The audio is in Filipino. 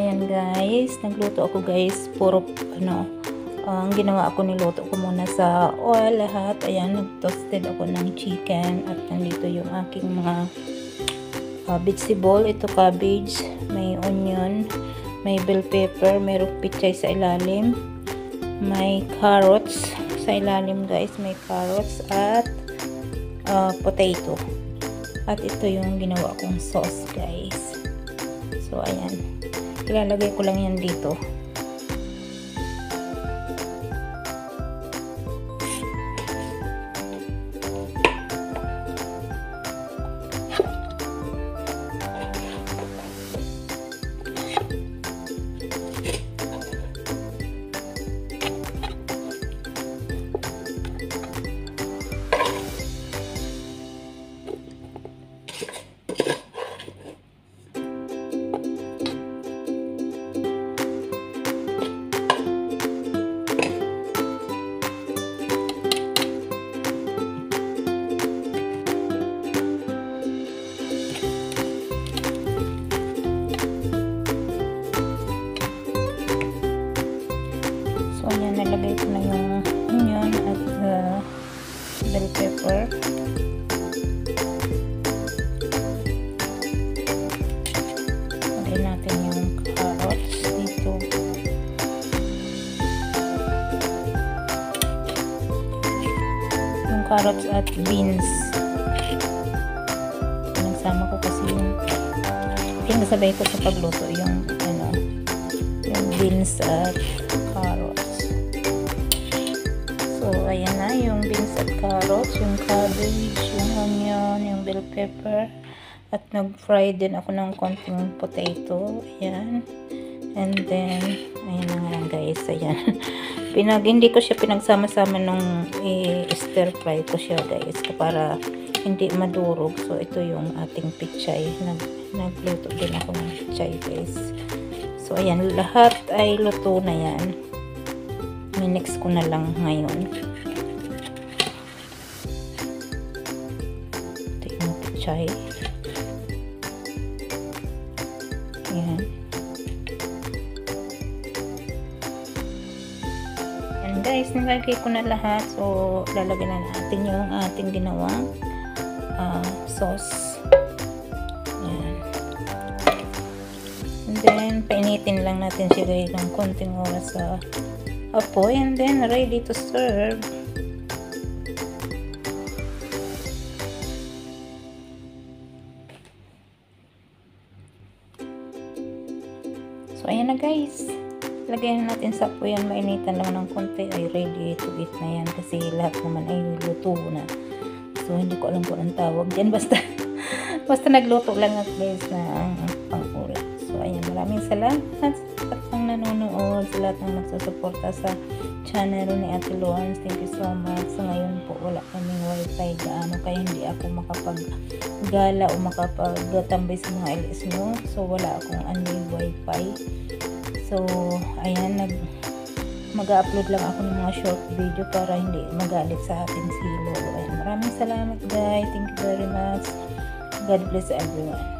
ayan guys, nagluto ako guys, puro ang ginawa ako, niluto ko muna sa oil lahat. Ayan, nag-toasted ako ng chicken at nandito yung aking mga vegetable. Ito cabbage, may onion, may bell pepper, may pichay sa ilalim, may carrots sa ilalim guys, may carrots at potato. At ito yung ginawa kong sauce guys. So ayan, ilalagay ko lang yan dito. Ayan, nalagay ko na yung onion at bell pepper. Lagay natin yung carrots dito. Yung carrots at beans. Nagsama ko kasi yung pinasabay ko sa pagluto yung yung beans at carrots. So, ayan na yung beans at carrots, yung cabbage, yung onion, yung bell pepper. At nag-fry din ako ng konting potato. Ayan. And then, ayan na nga guys. Ayan. Hindi ko siya pinagsama-sama nung i-stir fry ko siya guys. Para hindi madurog. So, ito yung ating pichay. Nagluto din ako ng pichay guys. So, ayan. Lahat ay luto na yan. Minix ko na lang ngayon. Ito yung pichay. Ayan. Ayan guys, nilagay ko na lahat. So, lalagyan na natin yung ating ginawang sauce. Ayan. And then, painitin lang natin siya guys ng konting oras sa apoy, and then ready to serve. So ayan na guys, lagyan na natin sa apoy yan, mainitan lang ng konti, ay ready to eat na yan kasi lahat naman ay luto na. So hindi ko alam kung anong tawag dyan, basta nagluto lang at guys na pang-ulam. So ayan, maraming salamat sa nanonood, sa lahat ng magsusuporta sa channel ni Ate Luans. Thank you so much. So ngayon po wala kaming wifi gaano, kaya hindi ako makapaggala o makapagtambay sa mga LS mo. So wala akong unlimited wifi. So ayan, mag-upload lang ako ng mga short video para hindi magalit sa atin si Lolo. Ayan, maraming salamat guys. Thank you very much. God bless everyone.